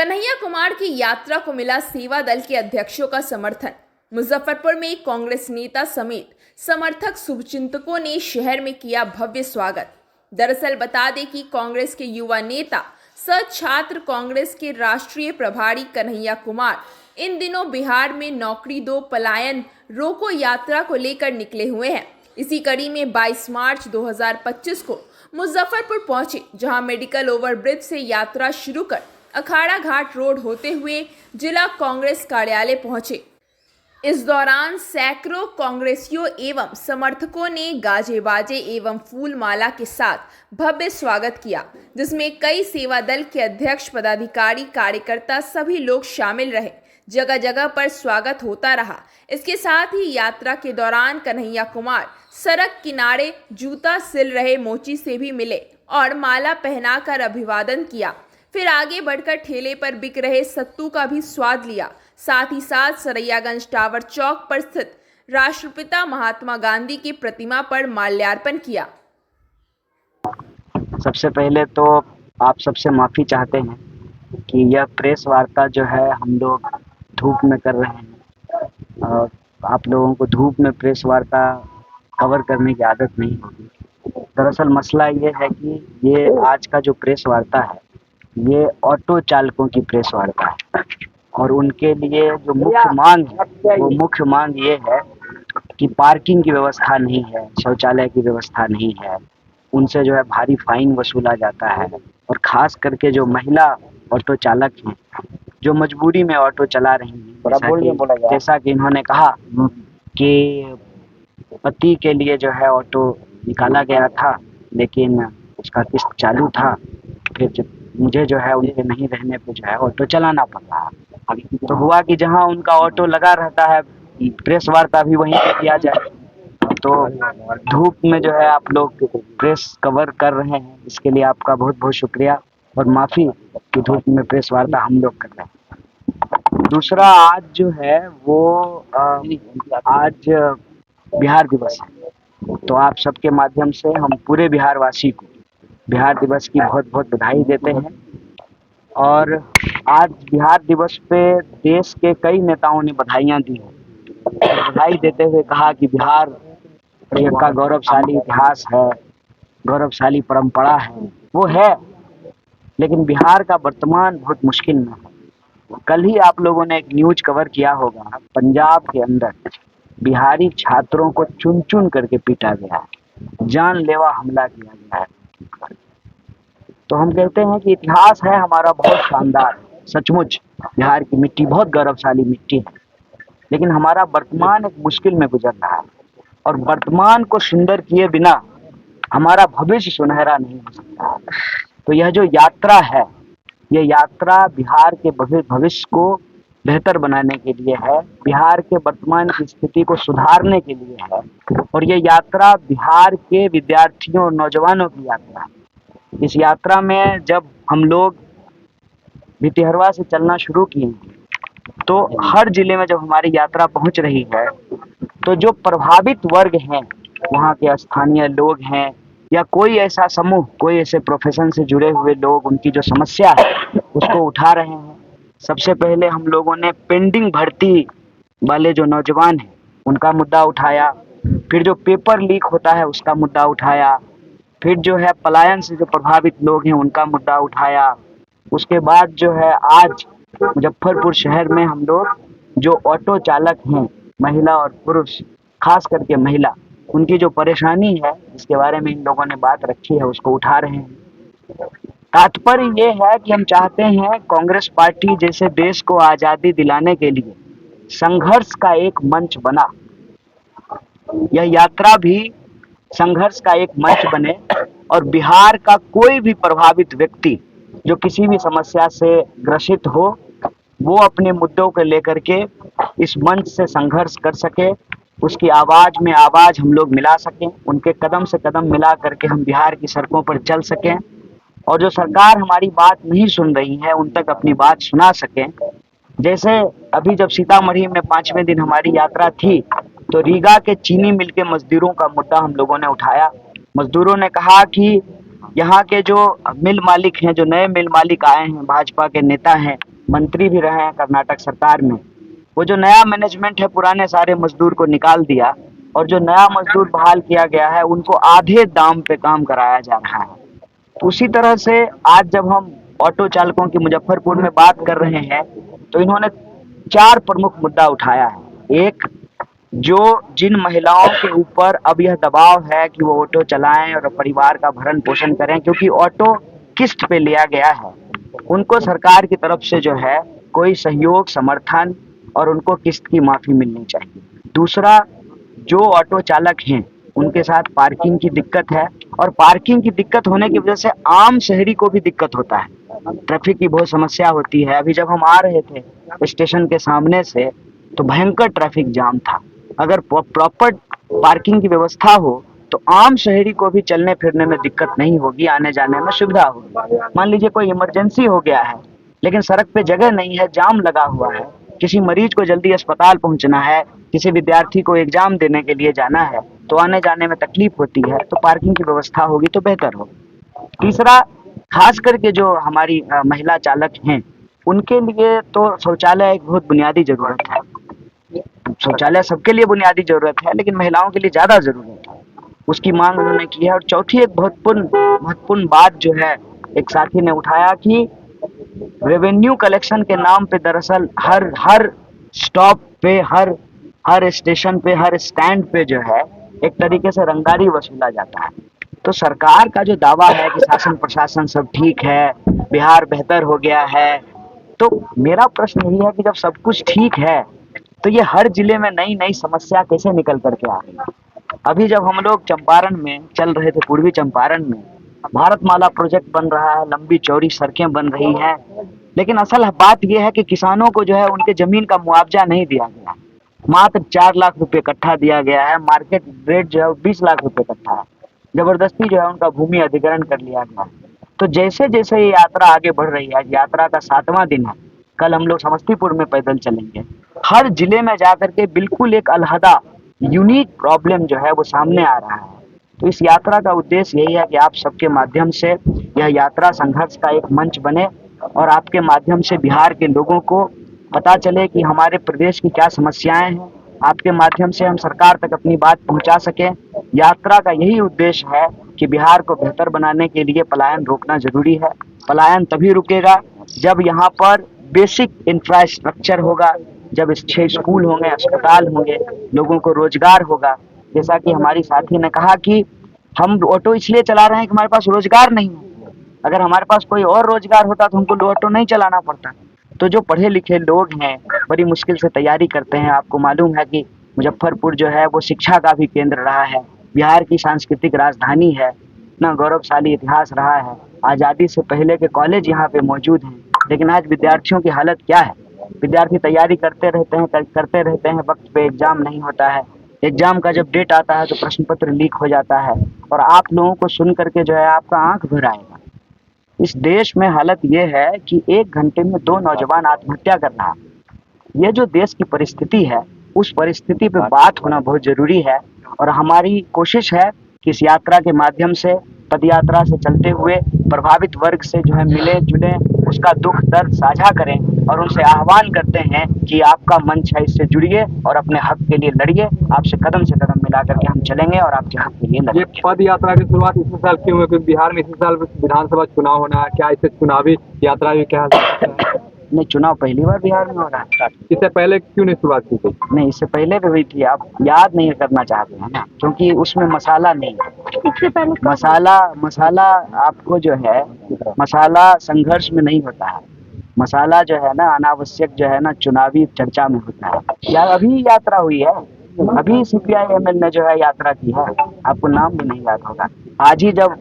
कन्हैया कुमार की यात्रा को मिला सेवा दल के अध्यक्षों का समर्थन। मुजफ्फरपुर में कांग्रेस नेता समेत समर्थक शुभचिंतकों ने शहर में किया भव्य स्वागत। दरअसल बता दें कि कांग्रेस के युवा नेता सह छात्र कांग्रेस के राष्ट्रीय प्रभारी कन्हैया कुमार इन दिनों बिहार में नौकरी दो पलायन रोको यात्रा को लेकर निकले हुए हैं। इसी कड़ी में 22 मार्च 2025 को मुजफ्फरपुर पहुंचे, जहां मेडिकल ओवरब्रिज से यात्रा शुरू कर अखाड़ा घाट रोड होते हुए जिला कांग्रेस कार्यालय पहुंचे। इस दौरान सैकड़ों कांग्रेसियों एवं समर्थकों ने गाजे बाजे एवं फूल माला के साथ भव्य स्वागत किया, जिसमें कई सेवा दल के अध्यक्ष, पदाधिकारी, कार्यकर्ता सभी लोग शामिल रहे। जगह जगह पर स्वागत होता रहा। इसके साथ ही यात्रा के दौरान कन्हैया कुमार सड़क किनारे जूता सिल रहे मोची से भी मिले और माला पहनाकर अभिवादन किया। फिर आगे बढ़कर ठेले पर बिक रहे सत्तू का भी स्वाद लिया। साथ ही साथ सरैयागंज टावर चौक पर स्थित राष्ट्रपिता महात्मा गांधी की प्रतिमा पर माल्यार्पण किया। सबसे पहले तो आप सबसे माफ़ी चाहते हैं कि यह प्रेस वार्ता जो है हम लोग धूप में कर रहे हैं और आप लोगों को धूप में प्रेस वार्ता कवर करने की आदत नहीं होगी। दरअसल मसला ये है कि ये आज का जो प्रेस वार्ता है ये ऑटो चालकों की प्रेस वार्ता है और उनके लिए जो मुख्य मांग है वो मुख्य मांग ये है कि पार्किंग की व्यवस्था नहीं है, शौचालय की व्यवस्था नहीं है, उनसे जो है भारी फाइन वसूला जाता है। और ख़ास करके जो महिला ऑटो चालक हैं जो मजबूरी में ऑटो चला रही हैं, जैसा कि इन्होंने कहा कि पति के लिए जो है ऑटो निकाला गया था लेकिन उसका किस्त चालू था, फिर मुझे जो है उनके नहीं रहने पे जो है ऑटो चलाना पड़ रहा है। तो हुआ कि जहां उनका ऑटो लगा रहता है प्रेस वार्ता भी वहीं पे किया जाए। तो धूप में जो है आप लोग प्रेस कवर कर रहे हैं, इसके लिए आपका बहुत बहुत शुक्रिया और माफ़ी कि धूप में प्रेस वार्ता हम लोग कर रहे हैं। दूसरा, आज जो है वो आज बिहार दिवस है, तो आप सबके माध्यम से हम पूरे बिहार वासी को बिहार दिवस की बहुत बहुत बधाई देते हैं। और आज बिहार दिवस पे देश के कई नेताओं ने बधाइयाँ दी हैं। बधाई देते हुए कहा कि बिहार का गौरवशाली इतिहास है, गौरवशाली परंपरा है, वो है, लेकिन बिहार का वर्तमान बहुत मुश्किल में है। कल ही आप लोगों ने एक न्यूज़ कवर किया होगा, पंजाब के अंदर बिहारी छात्रों को चुन चुन करके पीटा गया है, जानलेवा हमला किया गया है। तो हम कहते हैं कि इतिहास है हमारा बहुत शानदार, सचमुच बिहार की मिट्टी बहुत गौरवशाली मिट्टी है, लेकिन हमारा वर्तमान एक मुश्किल में गुजर रहा है और वर्तमान को सुंदर किए बिना हमारा भविष्य सुनहरा नहीं हो सकता। तो यह जो यात्रा है, ये यात्रा बिहार के भविष्य को बेहतर बनाने के लिए है, बिहार के वर्तमान की स्थिति को सुधारने के लिए है और ये यात्रा बिहार के विद्यार्थियों और नौजवानों की यात्रा है। इस यात्रा में जब हम लोग भितिहरवा से चलना शुरू किए तो हर जिले में जब हमारी यात्रा पहुंच रही है तो जो प्रभावित वर्ग हैं, वहाँ के स्थानीय लोग हैं या कोई ऐसा समूह, कोई ऐसे प्रोफेशन से जुड़े हुए लोग, उनकी जो समस्या है उसको उठा रहे हैं। सबसे पहले हम लोगों ने पेंडिंग भर्ती वाले जो नौजवान हैं उनका मुद्दा उठाया, फिर जो पेपर लीक होता है उसका मुद्दा उठाया, फिर जो है पलायन से जो प्रभावित लोग हैं उनका मुद्दा उठाया। उसके बाद जो है आज मुजफ्फरपुर शहर में हम लोग जो ऑटो चालक हैं, महिला और पुरुष, खास करके महिला, उनकी जो परेशानी है इसके बारे में इन लोगों ने बात रखी है, उसको उठा रहे हैं। तात्पर्य ये है कि हम चाहते हैं कांग्रेस पार्टी जैसे देश को आज़ादी दिलाने के लिए संघर्ष का एक मंच बना, यह यात्रा भी संघर्ष का एक मंच बने और बिहार का कोई भी प्रभावित व्यक्ति जो किसी भी समस्या से ग्रसित हो वो अपने मुद्दों को लेकर के इस मंच से संघर्ष कर सके, उसकी आवाज़ में आवाज़ हम लोग मिला सकें, उनके कदम से कदम मिला करके हम बिहार की सड़कों पर चल सकें और जो सरकार हमारी बात नहीं सुन रही है उन तक अपनी बात सुना सकें। जैसे अभी जब सीतामढ़ी में 5वें दिन हमारी यात्रा थी तो रीगा के चीनी मिल के मजदूरों का मुद्दा हम लोगों ने उठाया। मजदूरों ने कहा कि यहाँ के जो मिल मालिक हैं, जो नए मिल मालिक आए हैं, भाजपा के नेता हैं, मंत्री भी रहे हैं कर्नाटक सरकार में। वो जो नया मैनेजमेंट है पुराने सारे मजदूर को निकाल दिया और जो नया मजदूर बहाल किया गया है उनको आधे दाम पे काम कराया जा रहा है। तो उसी तरह से आज जब हम ऑटो चालकों की मुजफ्फरपुर में बात कर रहे हैं तो इन्होंने 4 प्रमुख मुद्दा उठाया है। एक, जो जिन महिलाओं के ऊपर अब यह दबाव है कि वो ऑटो चलाएं और परिवार का भरण पोषण करें क्योंकि ऑटो किस्त पे लिया गया है, उनको सरकार की तरफ से जो है कोई सहयोग, समर्थन और उनको किस्त की माफ़ी मिलनी चाहिए। दूसरा, जो ऑटो चालक हैं उनके साथ पार्किंग की दिक्कत है और पार्किंग की दिक्कत होने की वजह से आम शहरी को भी दिक्कत होता है। ट्रैफिक की बहुत समस्या होती है। अभी जब हम आ रहे थे स्टेशन के सामने से तो भयंकर ट्रैफिक जाम था। अगर प्रॉपर पार्किंग की व्यवस्था हो तो आम शहरी को भी चलने फिरने में दिक्कत नहीं होगी, आने जाने में सुविधा होगी। मान लीजिए कोई इमरजेंसी हो गया है लेकिन सड़क पे जगह नहीं है, जाम लगा हुआ है, किसी मरीज को जल्दी अस्पताल पहुंचना है, किसी विद्यार्थी को एग्जाम देने के लिए जाना है तो आने जाने में तकलीफ होती है, तो पार्किंग की व्यवस्था होगी तो बेहतर होगी। तीसरा, खास करके जो हमारी महिला चालक हैं उनके लिए तो शौचालय एक बहुत बुनियादी जरूरत है। शौचालय सबके लिए बुनियादी जरूरत है लेकिन महिलाओं के लिए ज़्यादा ज़रूरत है, उसकी मांग उन्होंने की है। और चौथी एक बहुत महत्वपूर्ण बात जो है एक साथी ने उठाया कि रेवेन्यू कलेक्शन के नाम पे दरअसल हर स्टॉप पे, हर स्टेशन पे, हर स्टैंड पे जो है एक तरीके से रंगदारी वसूला जाता है। तो सरकार का जो दावा है कि शासन प्रशासन सब ठीक है, बिहार बेहतर हो गया है, तो मेरा प्रश्न यही है कि जब सब कुछ ठीक है तो ये हर जिले में नई नई समस्या कैसे निकल करके आ रही है। अभी जब हम लोग चंपारण में चल रहे थे, पूर्वी चंपारण में भारतमाला प्रोजेक्ट बन रहा है, लंबी चौड़ी सड़कें बन रही हैं, लेकिन असल बात यह है कि किसानों को जो है उनके जमीन का मुआवजा नहीं दिया गया। मात्र 4 लाख रुपए कट्ठा दिया गया है, मार्केट रेट जो है 20 लाख रुपए कट्ठा है। जबरदस्ती जो है उनका भूमि अधिग्रहण कर लिया गया। तो जैसे जैसे ये यात्रा आगे बढ़ रही है, यात्रा का 7वां दिन है, कल हम लोग समस्तीपुर में पैदल चलेंगे। हर जिले में जाकर के बिल्कुल एक अलहदा यूनिक प्रॉब्लम जो है वो सामने आ रहा है। तो इस यात्रा का उद्देश्य यही है कि आप सबके माध्यम से यह यात्रा संघर्ष का एक मंच बने और आपके माध्यम से बिहार के लोगों को पता चले कि हमारे प्रदेश की क्या समस्याएं हैं। आपके माध्यम से हम सरकार तक अपनी बात पहुंचा सकें। यात्रा का यही उद्देश्य है कि बिहार को बेहतर बनाने के लिए पलायन रोकना जरूरी है। पलायन तभी रुकेगा जब यहाँ पर बेसिक इंफ्रास्ट्रक्चर होगा, जब 6 स्कूल होंगे, अस्पताल होंगे, लोगों को रोजगार होगा। जैसा कि हमारी साथी ने कहा कि हम ऑटो इसलिए चला रहे हैं कि हमारे पास रोजगार नहीं है। अगर हमारे पास कोई और रोजगार होता तो हमको ऑटो नहीं चलाना पड़ता। तो जो पढ़े लिखे लोग हैं बड़ी मुश्किल से तैयारी करते हैं। आपको मालूम है कि मुजफ्फरपुर जो है वो शिक्षा का भी केंद्र रहा है, बिहार की सांस्कृतिक राजधानी है, इतना गौरवशाली इतिहास रहा है। आज़ादी से पहले के कॉलेज यहाँ पे मौजूद हैं, लेकिन आज विद्यार्थियों की हालत क्या है। विद्यार्थी तैयारी करते रहते हैं, वक्त पे एग्जाम नहीं होता है। एग्जाम का जब डेट आता है तो प्रश्न पत्र लीक हो जाता है और आप लोगों को सुन करके जो है आपका आंख भर आएगा। इस देश में हालत ये है कि 1 घंटे में 2 नौजवान आत्महत्या कर रहा है। ये जो देश की परिस्थिति है उस परिस्थिति पे बात होना बहुत जरूरी है और हमारी कोशिश है कि इस यात्रा के माध्यम से, पद यात्रा से चलते हुए प्रभावित वर्ग से जो है मिले जुले, उसका दुख दर्द साझा करें और उनसे आह्वान करते हैं कि आपका मंच है, इससे जुड़िए और अपने हक के लिए लड़िए। आपसे कदम से कदम मिला करके हम चलेंगे और आपके हक के लिए लड़ेंगे। ये पद यात्रा की शुरुआत इसी साल क्यों हुई? क्योंकि बिहार में इसी साल विधानसभा चुनाव होना है, क्या इसे चुनावी यात्रा भी कहा जाता है? नहीं, चुनाव पहली बार बिहार में हो रहा है। इससे पहले क्यों नहीं शुरुआत की गई? नहीं, इससे पहले भी हुई थी। आप याद नहीं करना चाहते हैं ना, क्योंकि उसमें मसाला नहीं है। इससे पहले मसाला आपको जो है, मसाला संघर्ष में नहीं होता है। मसाला जो है ना अनावश्यक जो है ना चुनावी चर्चा में होता है। या अभी यात्रा हुई है, अभी CPI-ML ने जो है यात्रा की है, आपको नाम भी नहीं याद होगा। आज ही जब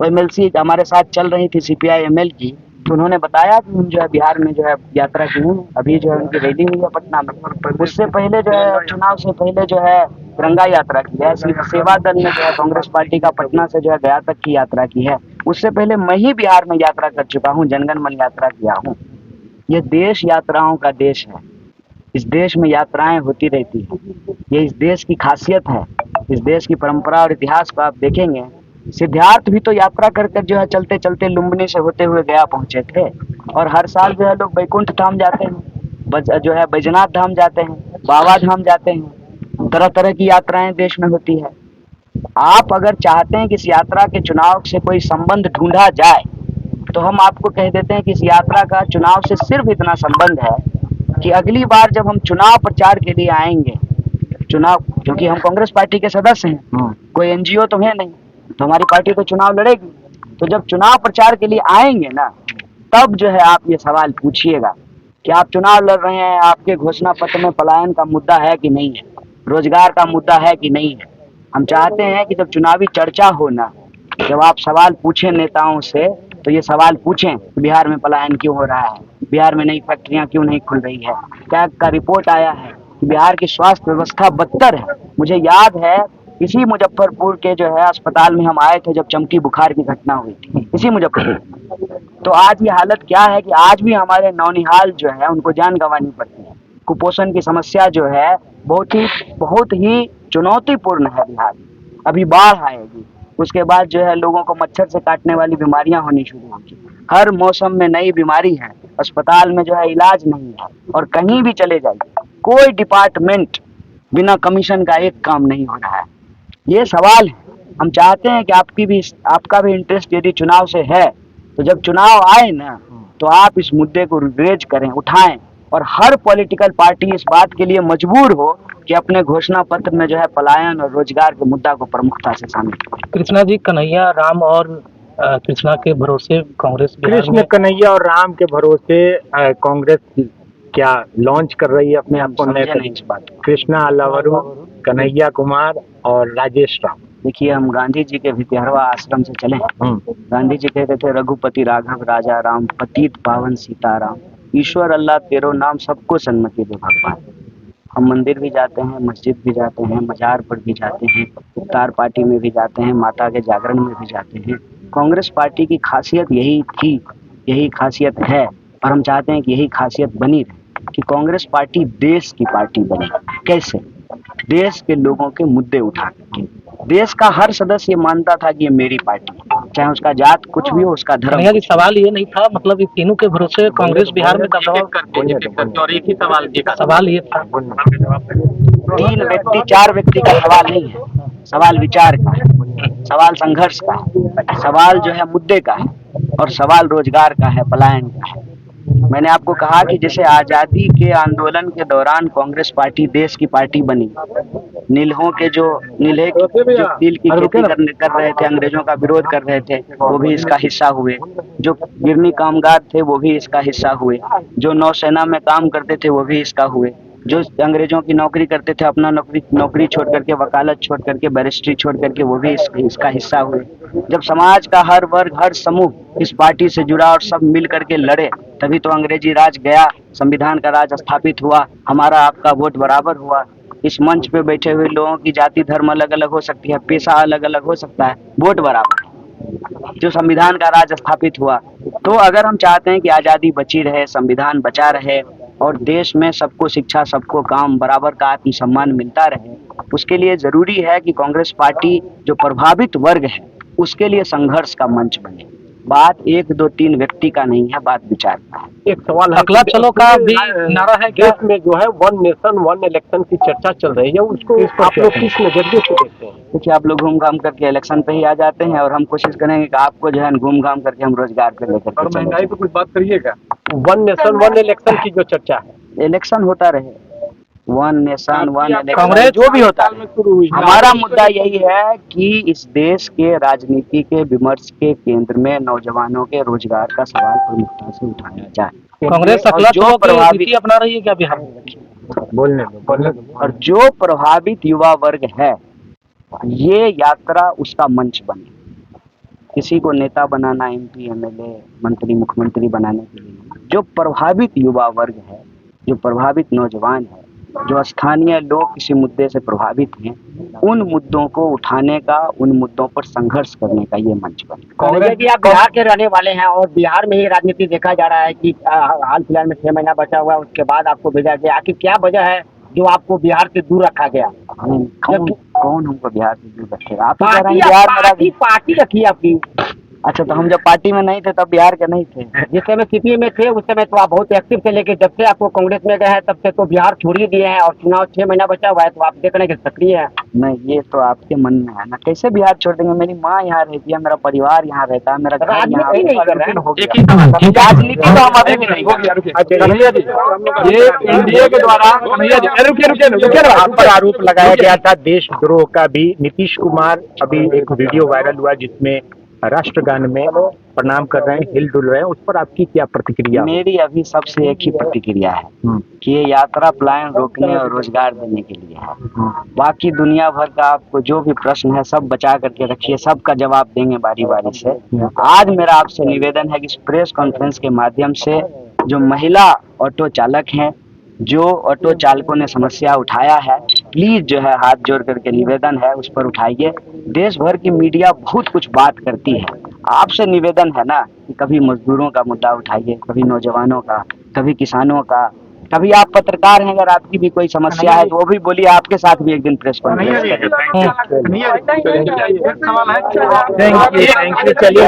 MLC हमारे साथ चल रही थी CPI-ML की, तो उन्होंने बताया कि हम जो है बिहार में जो है यात्रा की हूँ। अभी जो है उनकी रैली हुई है पटना में। उससे पहले जो है चुनाव से पहले जो है तिरंगा यात्रा की है। सेवा दल ने जो है कांग्रेस पार्टी का पटना से जो है गया तक की यात्रा की है। उससे पहले मैं ही बिहार में यात्रा कर चुका हूँ, जनगण मन यात्रा किया हूँ। ये देश यात्राओं का देश है। इस देश में यात्राएं होती रहती हैं। ये इस देश की खासियत है। इस देश की परंपरा और इतिहास को आप देखेंगे सिद्धार्थ भी तो यात्रा करके जो है चलते चलते लुम्बिनी से होते हुए गया पहुंचे थे। और हर साल जो है लोग बैकुंठ धाम जाते हैं, जो है बैजनाथ धाम जाते हैं, बाबा धाम जाते हैं, तरह तरह की यात्राएं देश में होती है। आप अगर चाहते हैं कि इस यात्रा के चुनाव से कोई संबंध ढूंढा जाए तो हम आपको कह देते हैं कि इस यात्रा का चुनाव से सिर्फ इतना संबंध है कि अगली बार जब हम चुनाव प्रचार के लिए आएंगे, चुनाव, क्योंकि हम कांग्रेस पार्टी के सदस्य हैं, कोई एनजीओ तो है नहीं, तो हमारी पार्टी तो चुनाव लड़ेगी। तो जब चुनाव प्रचार के लिए आएंगे ना, तब जो है आप ये सवाल पूछिएगा कि आप चुनाव लड़ रहे हैं, आपके घोषणा पत्र में पलायन का मुद्दा है कि नहीं है, रोजगार का मुद्दा है कि नहीं है। हम चाहते हैं कि जब चुनावी चर्चा हो ना, जब आप सवाल पूछें नेताओं से, तो ये सवाल पूछें बिहार में पलायन क्यों हो रहा है, बिहार में नई फैक्ट्रियां क्यों नहीं खुल रही है, क्या का रिपोर्ट आया है कि बिहार की स्वास्थ्य व्यवस्था बदतर है। मुझे याद है इसी मुजफ्फरपुर के जो है अस्पताल में हम आए थे जब चमकी बुखार की घटना हुई थी, इसी मुजफ्फरपुर। तो आज ये हालत क्या है कि आज भी हमारे नौनिहाल जो है उनको जान गंवानी पड़ती है। कुपोषण की समस्या जो है बहुत ही चुनौतीपूर्ण है बिहार में। अभी बाढ़ आएगी, उसके बाद जो है लोगों को मच्छर से काटने वाली बीमारियां होनी शुरू होगी। हर मौसम में नई बीमारी है, अस्पताल में जो है इलाज नहीं है, और कहीं भी चले जाइए कोई डिपार्टमेंट बिना कमीशन का एक काम नहीं हो रहा है। ये सवाल है। हम चाहते हैं कि आपका भी इंटरेस्ट यदि चुनाव से है, तो जब चुनाव आए ना, तो आप इस मुद्दे को रेज करें, उठाएं, और हर पॉलिटिकल पार्टी इस बात के लिए मजबूर हो कि अपने घोषणा पत्र में जो है पलायन और रोजगार के मुद्दा को प्रमुखता से शामिल करें। कृष्णा जी, कन्हैया, राम और कृष्णा के भरोसे कांग्रेस बिहार कृष्ण में कन्हैया और राम के भरोसे कांग्रेस क्या लॉन्च कर रही है अपने आप को नए समझे नहीं इस बात को। कृष्णा अल्लावरू, कन्हैया कुमार और राजेश राम। देखिए, हम गांधी जी के भितरवा आश्रम से चले हैं। गांधी जी कहते थे, रघुपति राघव राजा राम, पतित पावन सीताराम, ईश्वर अल्लाह तेरो नाम, सबको सन्मति दे भगवान। हम मंदिर भी जाते हैं, मस्जिद भी जाते हैं, मजार पर भी जाते हैं, इफ्तार पार्टी में भी जाते हैं, माता के जागरण में भी जाते हैं। कांग्रेस पार्टी की खासियत यही थी, यही खासियत है, और हम चाहते हैं कि यही खासियत बनी रहे कि कांग्रेस पार्टी देश की पार्टी बने। कैसे? देश के लोगों के मुद्दे उठा करके। देश का हर सदस्य मानता था कि ये मेरी पार्टी है, चाहे उसका जात कुछ भी हो, उसका धर्म। कन्हैया जी, सवाल ये नहीं था, मतलब इन तीनों के भरोसे कांग्रेस बिहार में दबदबा, और एक ही सवाल ये था। 3 व्यक्ति 4 व्यक्ति का सवाल नहीं है, सवाल विचार का है, सवाल संघर्ष का है, सवाल जो है मुद्दे का है, और सवाल रोजगार का है, पलायन का है। मैंने आपको कहा कि जैसे आजादी के आंदोलन के दौरान कांग्रेस पार्टी देश की पार्टी बनी, नीलहों के जो नीले जो तिल की खेती कर रहे थे, अंग्रेजों का विरोध कर रहे थे, वो भी इसका हिस्सा हुए। जो गिरनी कामगार थे वो भी इसका हिस्सा हुए। जो नौसेना में काम करते थे वो भी इसका हुए। जो अंग्रेजों की नौकरी करते थे, अपना नौकरी छोड़ करके, वकालत छोड़ करके, बैरिस्ट्री छोड़ करके, वो भी इसका हिस्सा हुए। जब समाज का हर वर्ग, हर समूह इस पार्टी से जुड़ा और सब मिल करके लड़े, तभी तो अंग्रेजी राज गया, संविधान का राज स्थापित हुआ, हमारा आपका वोट बराबर हुआ। इस मंच पे बैठे हुए लोगों की जाति धर्म अलग अलग हो सकती है, पेशा अलग अलग हो सकता है, वोट बराबर है। जो संविधान का राज स्थापित हुआ, तो अगर हम चाहते हैं कि आज़ादी बची रहे, संविधान बचा रहे, और देश में सबको शिक्षा, सबको काम, बराबर का आत्मसम्मान मिलता रहे, उसके लिए जरूरी है कि कांग्रेस पार्टी जो प्रभावित वर्ग है उसके लिए संघर्ष का मंच बने। बात 1, 2, 3 व्यक्ति का नहीं है, बात विचार का है। एक सवाल है, अगला चलो का भी नारा है क्या? देश में जो है 1 नेशन 1 इलेक्शन की चर्चा चल रही है, उसको आप लोग किस नजरिए से देखते हैं? देखिए, आप लोग घूम घाम करके इलेक्शन पे ही आ जाते हैं, और हम कोशिश करेंगे कि आपको जो है घूम घाम करके हम रोजगार पे लेकर और महंगाई पे कुछ बात करिएगा। 1 नेशन 1 इलेक्शन की जो चर्चा है, इलेक्शन होता रहे, 1 नेशन 1 इलेक्शन, कांग्रेस जो भी होता है, शुरू हुई। हमारा मुद्दा यही है कि इस देश के राजनीति के विमर्श के केंद्र में नौजवानों के रोजगार का सवाल प्रमुखता से उठाया जाए। कांग्रेस और अगला जो चलो की प्रभावित नीति अपना रही है क्या बिहार में? बोलने दो। और जो प्रभावित युवा वर्ग है, ये यात्रा उसका मंच बने। किसी को नेता बनाना, MP, MLA, मंत्री, मुख्यमंत्री बनाने के लिए, जो प्रभावित युवा वर्ग है, जो प्रभावित नौजवान है, जो स्थानीय लोग किसी मुद्दे से प्रभावित हैं, उन मुद्दों को उठाने का, उन मुद्दों पर संघर्ष करने का ये मंच बने। कांग्रेस जी, आप बिहार के रहने वाले हैं और बिहार में ही राजनीति देखा जा रहा है कि हाल फिलहाल में 6 महीना बचा हुआ है, उसके बाद आपको भेजा गया। आखिर क्या वजह है जो आपको बिहार से दूर रखा गया? कौन हमको बिहार से दूर रखेगा? आप ही कह रहे पार्टी हैं बिहार मेरा। पार्टी रखी है आपकी। अच्छा, तो हम जब पार्टी में नहीं थे तब बिहार के नहीं थे। जिस समय सीपीएम में थे उस समय तो आप बहुत एक्टिव थे, लेकिन जब से आपको कांग्रेस में गए हैं तब से तो बिहार छोड़ ही दिए हैं, और चुनाव 6 महीना बचा हुआ है तो आप देख रहे हैं कि सक्रिय है। नहीं, ये तो आपके मन में है ना। कैसे बिहार छोड़ देंगे? मेरी माँ यहाँ रहती है, मेरा परिवार यहाँ रहता है, मेरा घर यहाँ। राजनीति नहीं कर रहे हैं। राजनीति तो हम अभी भी नहीं कर रहे। कन्हैया जी, ये एनडीए के द्वारा, कन्हैया जी, रुकिए ना, आप पर आरोप लगाया गया था देशद्रोह का भी। नीतीश कुमार अभी एक वीडियो वायरल हुआ जिसमें राष्ट्रगान में प्रणाम कर रहे हैं, हिल डुल रहे हैं, उस पर आपकी क्या प्रतिक्रिया? मेरी अभी सबसे एक ही प्रतिक्रिया है कि ये यात्रा पलायन रोकने और रोजगार देने के लिए है। बाकी दुनिया भर का आपको जो भी प्रश्न है सब बचा करके रखिए, सबका जवाब देंगे बारी बारी से। आज मेरा आपसे निवेदन है कि इस प्रेस कॉन्फ्रेंस के माध्यम से जो महिला ऑटो चालक हैं, जो ऑटो चालकों ने समस्या उठाया है, प्लीज जो है हाथ जोड़ करके निवेदन है उस पर उठाइए। देश भर की मीडिया बहुत कुछ बात करती है, आपसे निवेदन है ना कि कभी मजदूरों का मुद्दा उठाइए, कभी नौजवानों का, कभी किसानों का, कभी आप पत्रकार हैं, अगर आपकी भी कोई समस्या है तो वो भी बोलिए, आपके साथ भी एक दिन प्रेस कॉन्फ्रेंस करेंगे। थैंक यू, चलिए।